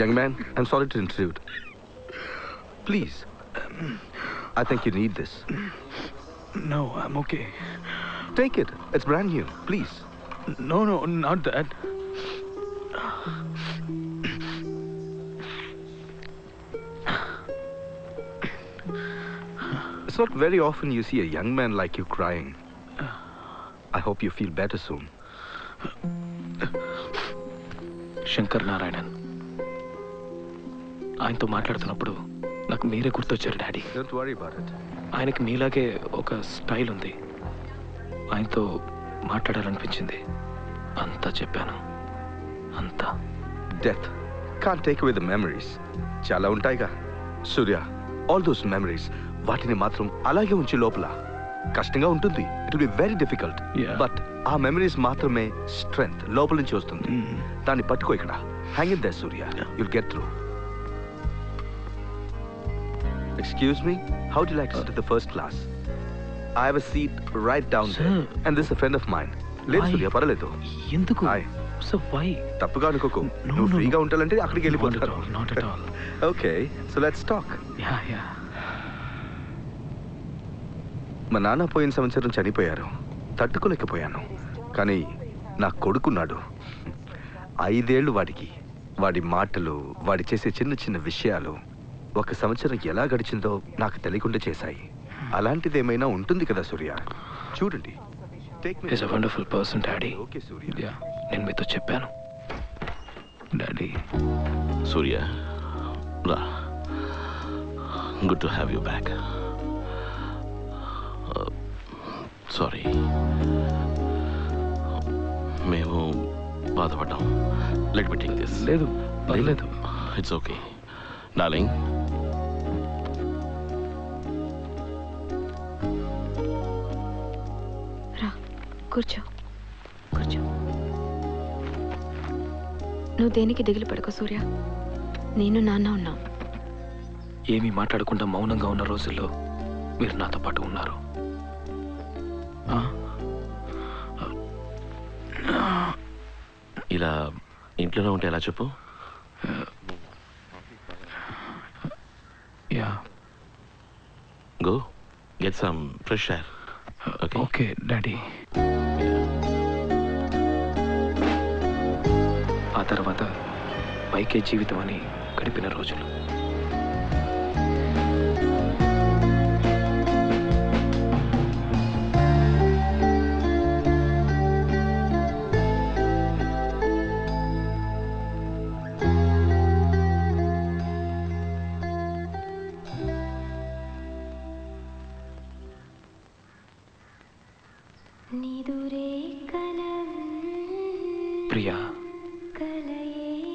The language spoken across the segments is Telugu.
Young man, I'm sorry to intrude. Please. I think you need this. No, I'm okay. Take it. It's brand new. Please. No, not that. It's not very often you see a young man like you crying. I hope you feel better soon. Shankar Narayanan ఆయనతో మాట్లాడుతున్నప్పుడు నాకు మీరే గుర్తొచ్చారు daddy. Don't worry about it. ఆయనకి మీలాగే ఒక స్టైల్ ఉంది. ఆయనతో మాట్లాడాలనిపించింది. అంతా చెప్పాను. అంతా. Death can't take away the memories. చాలా ఉంటాయిగా సూర్య. All those memories, వాటిని మాత్రం అలాగే ఉంచి లోపల. కష్టంగా ఉంటుంది. It will be very difficult. But ఆ మెమరీస్ మాత్రమే స్ట్రెంగ్త్ లోపల నుంచి వస్తుంది. దాన్ని పట్టుకో ఇక్కడ. Hang in there, Surya. You'll get through. Excuse me, how do you like to sit at the first class? I have a seat right down there. And this is a friend of mine. లేదు సూర్య, పర్వాలేదు. ఎందుకు? So why? తప్పుగా అనుకోకు. నువ్వు ఫ్రీగా ఉండాలంటే అక్కడికి వెళ్ళిపోతారు. Not at all. Okay, so let's talk. Yeah. మా నాన్న పోయిన సంవత్సరం చనిపోయారు. తట్టుకోలేకపోయాను. కానీ నా కొడుకున్నాడు. 5 ఏళ్ళు వాడికి. వాడి మాటలు, వాడి చేసే చిన్న చిన్న విషయాలు 1 సంవత్సరం ఎలా గడిచిందో నాకు తెలియకుండా చేశాయి. అలాంటిది ఏమైనా ఉంటుంది కదా సూర్య. చూడండి. He's a wonderful person, Daddy. Okay, Surya. Yeah, నేను మీతో చెప్పాను. Daddy. Surya, ra. Good to have you back. Sorry. మేము బాధపడ్డాం. Let me take this. లేదు, పర్లేదు. It's okay. Darling. కూర్చో. నువ్వు దేనికి దిగులు పడకు సూర్య. నేను నాన్న ఉన్నాం. ఏమీ మాట్లాడకుండా మౌనంగా ఉన్న రోజుల్లో మీరు నాతో పాటు ఉన్నారు. ఇలా ఇంట్లోనే ఉంటే ఎలా చెప్పు? Yeah. Go. Get some fresh air. Okay, Daddy. ఆ తర్వాత పైకే జీవితం అని గడిపిన రోజులు.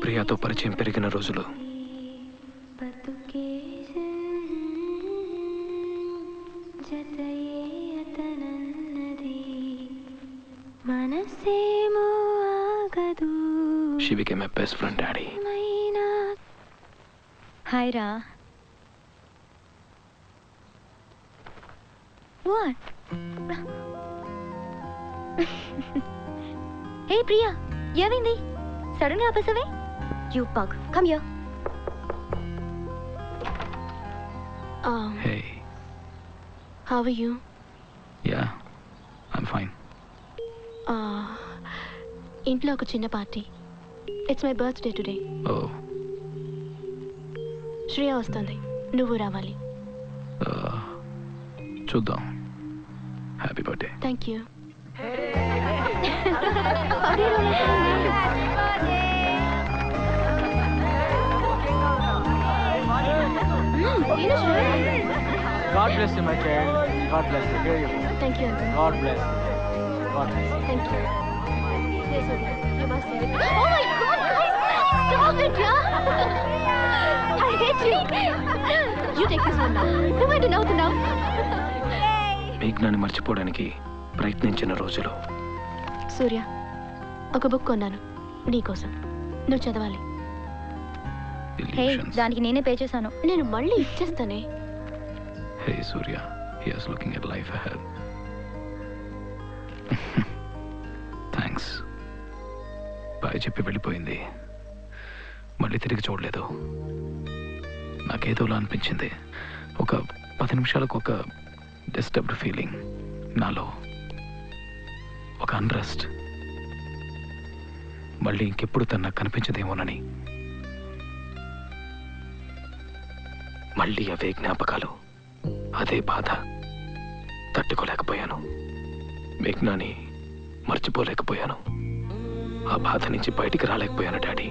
ప్రియాతో పరిచయం పెరిగిన రోజులు. She became my best friend, Daddy. Hi, Ra. What? Hey, Priya. ఏమైంది? సడన్ గా ఆపేసావే? You pug. Come here. Hey. How are you? Yeah, I'm fine. ఇంట్లో ఒక చిన్న party. It's my birthday today. Oh. Shreya వస్తుంది. నువ్వు రావాలి. చూద్దాం. Happy birthday. Thank you. God bless you, my child. God bless you. Here you go. Thank you, Uncle. God bless you. God bless you. Thank you. Yes, okay. You must say it. Oh my God, guys! Stop it, yeah! I hate you. You take this one now. No, I don't know. మీ జ్ఞాన్ని మర్చిపోవడానికి ప్రయత్నించిన రోజులు. సూర్య, ఒక బుక్ కొన్నాను నీకోసం. నువ్వు చదవాలి. దానికి నేనే పే చేశాను. నేను మళ్ళీ ఇచ్చేస్తానే. Hey Surya, he is looking at life ahead. Thanks. Bye చెప్పి వెళ్ళిపోయింది. మళ్ళీ తిరిగి చూడలేదు. నాకేదోలా అనిపించింది. ఒక 10 నిమిషాలకు ఒక డిస్టర్బ్డ్ ఫీలింగ్ నాలో, ఒక అన్రెస్ట్. మళ్ళీ ఇంకెప్పుడు తను నాకు కనిపించదేమోనని. మళ్ళీ అవే జ్ఞాపకాలు, అదే బాధ. తట్టుకోలేకపోయాను. మేఘ్నాని మర్చిపోలేకపోయాను. ఆ బాధ నుంచి బయటికి రాలేకపోయాను డాడీ.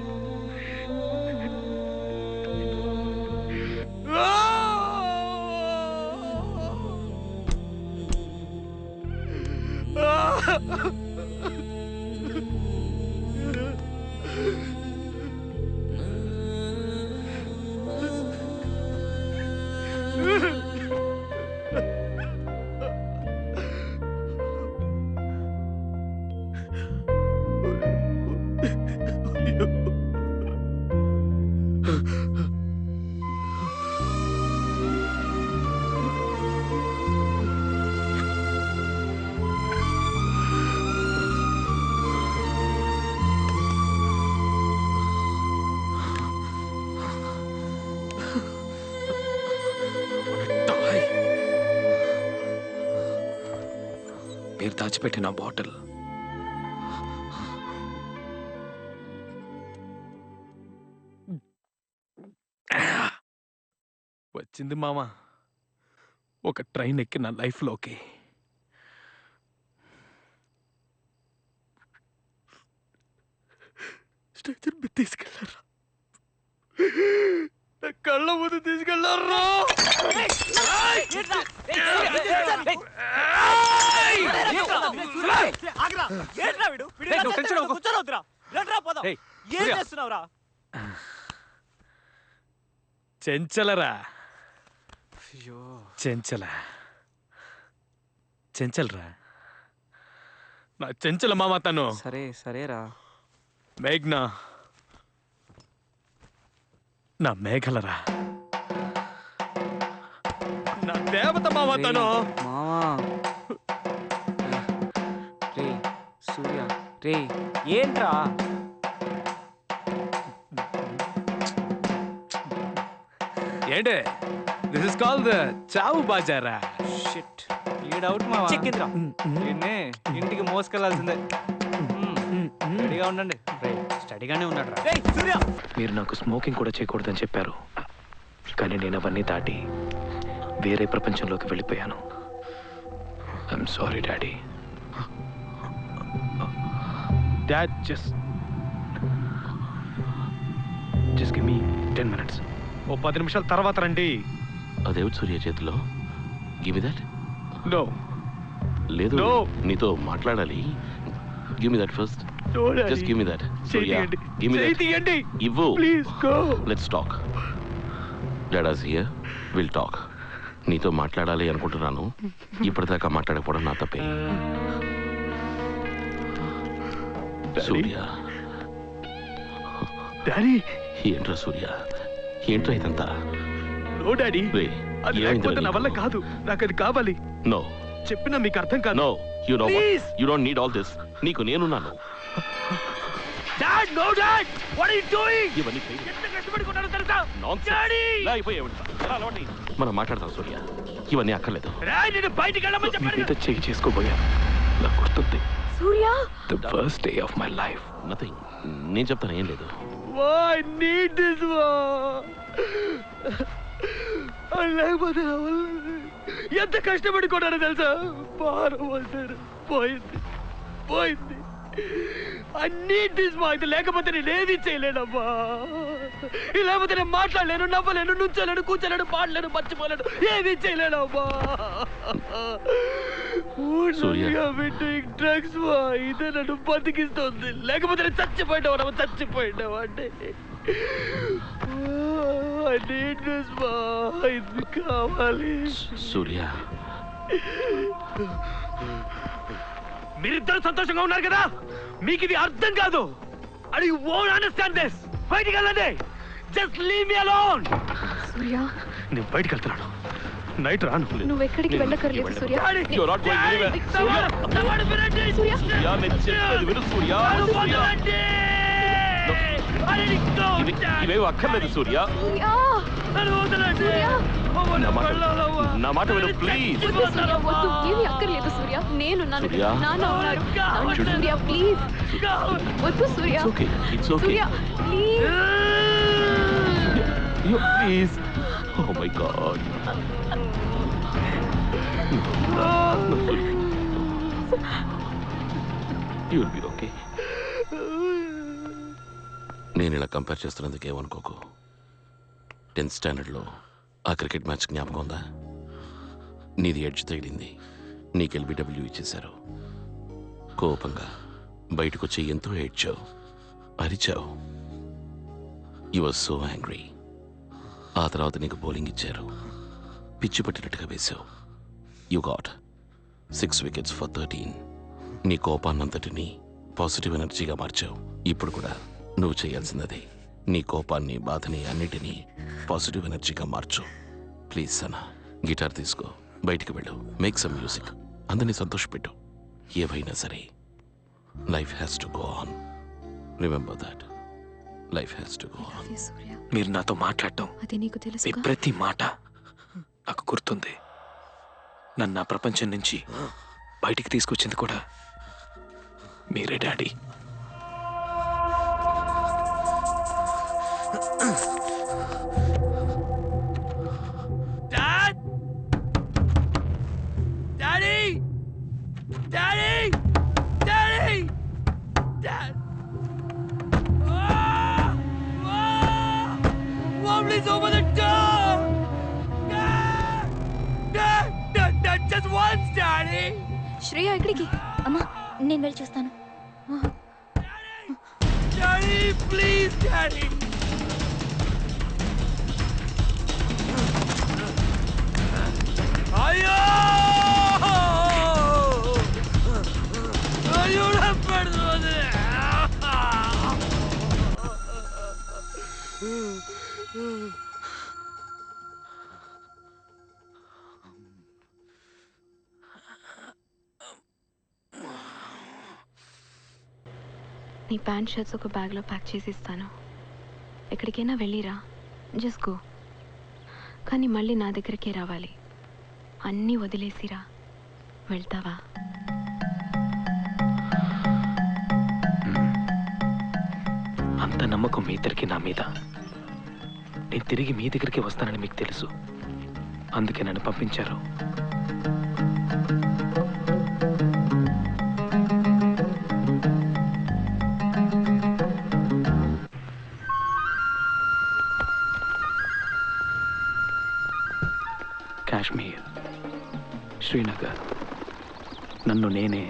మీరు దాచిపెట్టిన బాటిల్ వచ్చింది మామ. ఒక ట్రైన్ ఎక్కి నా లైఫ్లోకి. స్ట్రెచర్ మీద తీసుకెళ్ళారా? నా కళ్ళ ముందు తీసుకెళ్ళారా? చెంచలరా, చెంచలరా, నా చెంచల మామ తను. సరేరా. మేఘ్నా నా మేఘలరా, నా దేవత మామ తను. మావా రే సూర్య రే ఏంట్రా? ఏంటే దిస్ ఇస్ కాల్డ్ ద చావు బాజారా. షిట్ ఈ డౌట్ మావా చిక్కిందిరా. నిన్నే ఇంటికి మోసుకెళ్లాల్సిందే. రెడీగా ఉండండి. స్టడీగానే ఉన్నాడు రా. సూర్య మీరు నాకు స్మోకింగ్ కూడా చేయకూడదని చెప్పారు, కానీ నేను అవన్నీ దాటి వేరే ప్రపంచంలోకి వెళ్ళిపోయాను. I'm sorry daddy. Dad just give me 10 minutes. ఓ 10 నిమిషాల తర్వాత రండి. అదేమిటి సూర్య చేతిలో? Give me that. నో లేదు, No. నీతో మాట్లాడాలి. Give me that first. Just give me that. Surya give me that. ఇవ్వు. Please go. Let's talk. Dad's here, will talk. నీతో మాట్లాడాలి అనుకుంటున్నాను. ఇప్పటిదాకా మాట్లాడకపోవడం నా తప్పే. సూర్య డాడీ. ఏంట్రా సూర్య, ఏంట్రా ఇదంతా? నో డాడీ, రే, అది ఏమైందిరా లేకపోతే నా నీకు? వల్ల కాదు. నాకు అది కావాలి. నో, చెప్పినా మీకు అర్థం కాదు. No, you know Please. What, you don't need all this. నీకు నేనున్నాను. Dad, no dad, what are you doing? ఇవన్నీ ఎంత కష్టపడుకున్నానో తెలుసా? Nonsense. డాడీ. మనం మాట్లాడతాం సూర్య, ఇవన్నీ అక్కర్లేదు. రాయ్, నేను బయటికి వెళ్ళమని చెప్పాను. మీద చెయ్యి చేసుకోబోయా. నాకు గుర్తుంది. Surya the first day of my life. Nothing, నేను చెప్తాను, ఏం లేదు. Why need this one? లేకపోతే ఎంత కష్టపడి కొట్టారో తెలుసా? భారం వస్తారు, పోయింది పోయింది. అన్నీ ఇది లేకపోతే నేను ఏది చేయలేనమ్మా. లేకపోతే నేను మాట్లాడలేను, నవ్వలేను, నుంచోలేను, కూర్చోలేను, పాడలేను, మర్చిపోలేను, ఏది చేయలేనమ్మా. డ్రగ్స్ ఇదే నన్ను బతికిస్తుంది. లేకపోతే నేను చచ్చిపోయినావు, చచ్చిపోయినావు అంటే ఇది కావాలి. సూర్య, మీరిద్దరు సంతోషంగా ఉన్నారు కదా, మీకు ఇది అర్థం కాదు. And you won't understand this. బయటికి వెళ్ళండి. Just leave me alone. Surya నేను బయటికి వెళ్తున్నాను. నైట్ రాను. నువ్వు ఎక్కడికి వెళ్ళకర్లేదు సూర్య. You're not going anywhere. సూర్య, సూర్య, నేను చెప్పేది విను సూర్య. వదలండి. ఇవేవి అక్కర్లేదు సూర్య. నా మాట విను ప్లీజ్. ఏమి అక్కర్లేదు సూర్య, నేను సూర్య. నాన్న ఉన్నారు. సూర్య ప్లీజ్ వద్దు సూర్య. It's okay. Surya please. Please. Oh my God. You'll be okay. నేను ఇలా కంపేర్ చేస్తున్నందుకు ఏమనుకోకు. 10th స్టాండర్డ్లో ఆ క్రికెట్ మ్యాచ్ జ్ఞాపకం ఉందా? నీది ఎడ్జ్ తగిలింది, నీకు ఎల్బిడబ్ల్యూ ఇచ్చేశారు. కోపంగా బయటకు వచ్చి ఎంతో ఏడ్చావు, అరిచావు. You was so angry. ఆ తర్వాత నీకు బౌలింగ్ ఇచ్చారు, పిచ్చి పట్టినట్టుగా వేశావు. You got 6 wickets for 13. నీ కోపాన్నంతటినీ పాజిటివ్ ఎనర్జీగా మార్చావు. ఇప్పుడు కూడా నువ్వు చేయాల్సిందే. నీ కోపాన్ని, బాధని అన్నిటినీ పాజిటివ్ ఎనర్జీగా మార్చు. ప్లీజ్ సనా, గిటార్ తీసుకో, బయటికి వెళ్ళు, మేక్ సమ్ మ్యూజిక్, అందరినీ సంతోషపెట్టు. ఏవైనా సరే, life has to go on. Remember that. Life has to go on. మీరు నాతో మాట్లాడటం, అది నీకు మీ తెలుసు. ప్రతి మాట నాకు గుర్తుంది. నన్ను ఆ ప్రపంచం నుంచి బయటికి తీసుకొచ్చింది కూడా మీరే daddy. Dad! Daddy! Daddy! Daddy! Dad! Ah! Ah! Mom, please open the door! Dad! Dad! Dad! Dad! Just once, Daddy! Shreya ఎక్కడికి? అమ్మా నేను వెళ్ళి చూస్తాను. Daddy! Please, Daddy! Ayo! Ayuda, perdone! నీ ప్యాంట్ షర్ట్స్ ఒక బ్యాగ్లో ప్యాక్ చేసి ఇస్తాను. ఎక్కడికైనా వెళ్ళిరా, జస్ట్ గో. కానీ మళ్ళీ నా దగ్గరికే రావాలి. అన్నీ వదిలేసిరా. వెళ్తావా? అంత నమ్మకం మీ ఇద్దరికి నా మీద. నేను తిరిగి మీ దగ్గరికి వస్తానని మీకు తెలుసు, అందుకే నన్ను పంపించారు. కాశ్మీర్, శ్రీనగర్, నన్ను నేనే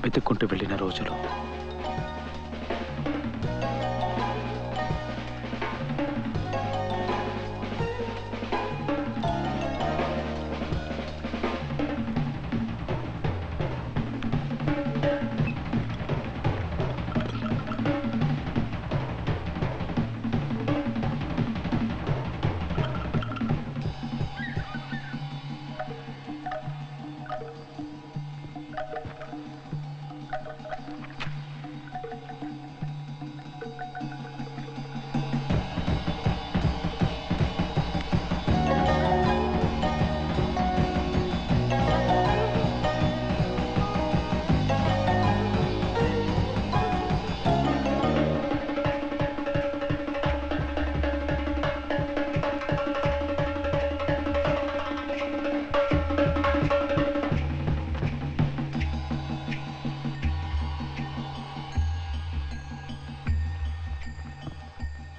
వెతుక్కుంటూ వెళ్ళిన రోజులు.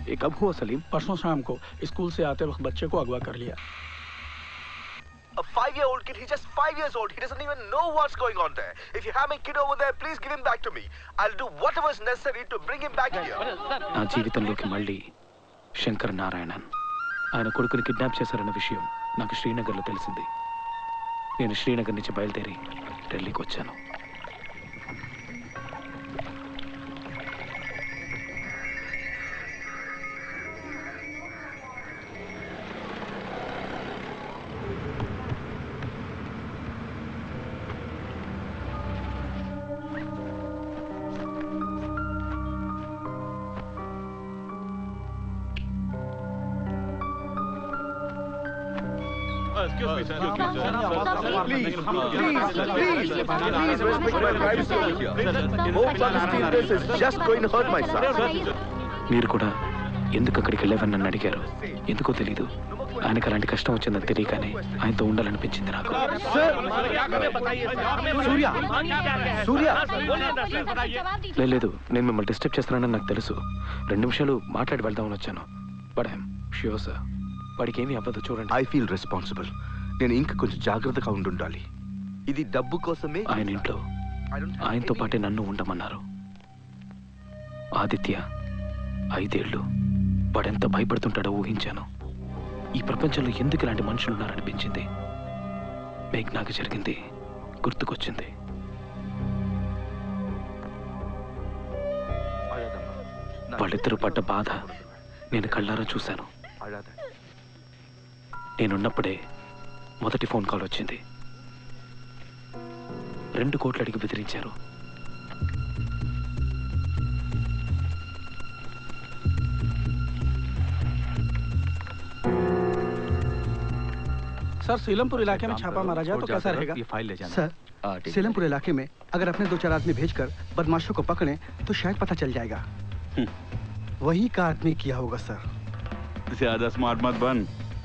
ये कब हुआ सलीम? परसों शाम को स्कूल से आते वक्त बच्चे को अगवा कर लिया. A 5-year-old kid, he's just 5 years old. He doesn't even know what's going on there. If you have a kid over there, please give him back to me. I'll do whatever is necessary to bring him back here. నా జీవితంలోకి మళ్ళీ శంకర్ నారాయణన్, ఆయన కొడుకుని కిడ్నాప్ చేశారన్న విషయం నాకు శ్రీనగర్లో తెలిసింది. నేను శ్రీనగర్ నుంచి బయలుదేరి ఢిల్లీకి వచ్చాను. మీరు కూడా ఎందుకు అక్కడికి వెళ్ళావని నన్ను అడిగారు. ఎందుకో తెలీదు, ఆయనకు అలాంటి కష్టం వచ్చిందని తెలియగానే ఆయనతో ఉండాలనిపించింది నాకు. లేదు, నేను మిమ్మల్ని డిస్టర్బ్ చేస్తున్నానని నాకు తెలుసు. 2 నిమిషాలు మాట్లాడి వెళ్దామని వచ్చాను. బట్ ఐఎమ్ ష్యూర్ సార్, వాడికి ఏమీ అవ్వదు. చూడండి, ఐ ఫీల్ రెస్పాన్సిబుల్. నేను ఇంకా కొంచెం జాగ్రత్తగా ఉండాలి. ఇది డబ్బు కోసమే. ఆయన ఇంట్లో ఆయనతో పాటే నన్ను ఉండమన్నారు. ఆదిత్య 5 ఏళ్ళు, వాడెంత భయపడుతుంటాడో ఊహించాను. ఈ ప్రపంచంలో ఎందుకు ఇలాంటి మనుషులు ఉన్నారనిపించింది. మేఘ్నాకి జరిగింది గుర్తుకొచ్చింది. వాళ్ళిద్దరూ పడ్డ బాధ నేను కళ్ళారా చూశాను. నేనున్నప్పుడే మొదటి ఫోన్ కాల్ వచ్చింది. 2 కోట్లు అడిగి బెదిరించారు. सर सीलमपुर इलाके में छापा मारा जाए तो कैसा रहेगा? ये फाइल ले जाना। सर सीलमपुर इलाके में अगर अपने 2-4 आदमी भेजकर बदमाशों को पकड़ें तो शायद पता चल जाएगा। वही का आदमी किया होगा सर। ज्यादा स्मार्ट मत बन।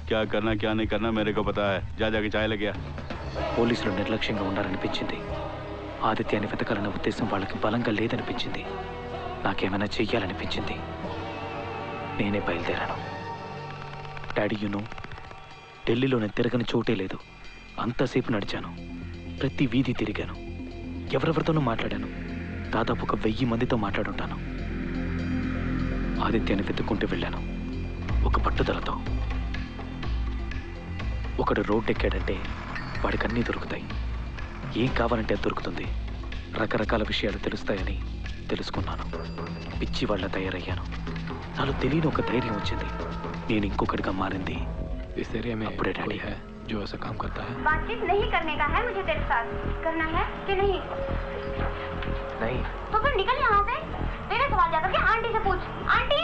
क्या करना क्या नहीं करना मेरे को पता है। जा जाके चाय लगे। పోలీసులు నిర్లక్ష్యంగా ఉండాలనిపించింది. ఆదిత్యాన్ని వెతకాలన్న ఉద్దేశం వాళ్ళకి బలంగా లేదనిపించింది. నాకేమైనా చెయ్యాలనిపించింది. నేనే బయలుదేరాను. డాడీ, ఢిల్లీలో నేను తిరగని చోటే లేదు. అంతసేపు నడిచాను, ప్రతి వీధి తిరిగాను, ఎవరెవరితోనూ మాట్లాడాను. దాదాపు 1000 మందితో మాట్లాడుంటాను. ఆదిత్యాన్ని వెతుక్కుంటూ వెళ్ళాను ఒక పట్టుదలతో. ఒకడు రోడ్డు ఎక్కాడంటే వాడికి అన్నీ దొరుకుతాయి. ఏం కావాలంటే అది దొరుకుతుంది. రకరకాల విషయాలు తెలుస్తాయని తెలుసుకున్నాను. పిచ్చి వాళ్ళ తయారయ్యాను. నాలో తెలియని ఒక ధైర్యం వచ్చింది. నేను ఇంకొకటిగా మారింది इस एरिया में अప్పుడే कोई డాడీ. है जो ऐसा काम करता है? बातचीत नहीं करने का है मुझे तेरे साथ। करना है कि नहीं? नहीं। तो फिर निकल यहाँ से। तेरे सवाल जाकर के आंटी से पूछ। Aunty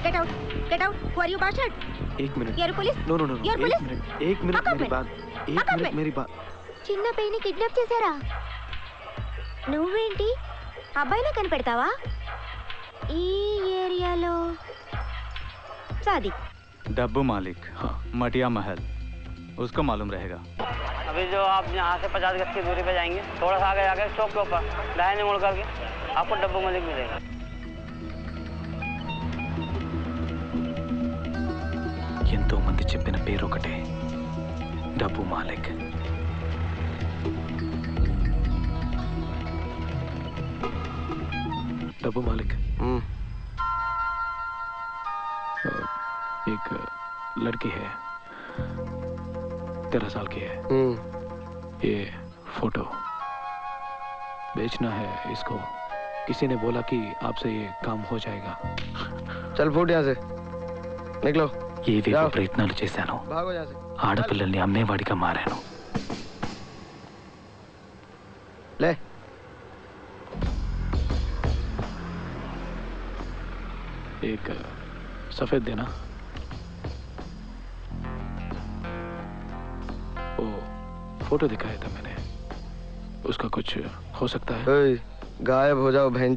get out get out. Who are you bastard? 1 minute. You're police? No no no You're police? 1 minute Fuck up मेरी it. बात. 1 Fuck up मिनट it. मेरी बात. చిన్న పేని కిడ్నాప్ చేశారా? నువ్వేంటి అబ్బాయిలా కనిపెడతావా? ఈ ఏరియాలో సాదిక్ डब्बू मालिक, हाँ। मटिया महल, उसको मालूम रहेगा। अभी जो आप यहाँ से 50 गज की दूरी पे जाएंगे, थोड़ा सा आगे जाके चौक के ऊपर दाहिने मुड़ करके आपको डब्बू मालिक मिलेगा। ఎంతో మంది చెప్పిన పేరు ఒకటే, డబ్బు మాలిక్. डब्बू मालिक, एक लड़की है, 13 साल की है। ये फोटो बेचना है इसको। किसी ने बोला कि आपसे ये काम हो जाएगा। चल फूट यहाँ से, निकलो। ఏవేవో ప్రయత్నాలు చేశాను. भागो यहाँ से। ఆడపిల్లల్ని అమ్మేవాడిగా మారాను. ले एक सफेद देना। वो फोटो दिखाया था मैंने, उसका कुछ हो सकता है? गायब हो जाओ बहन।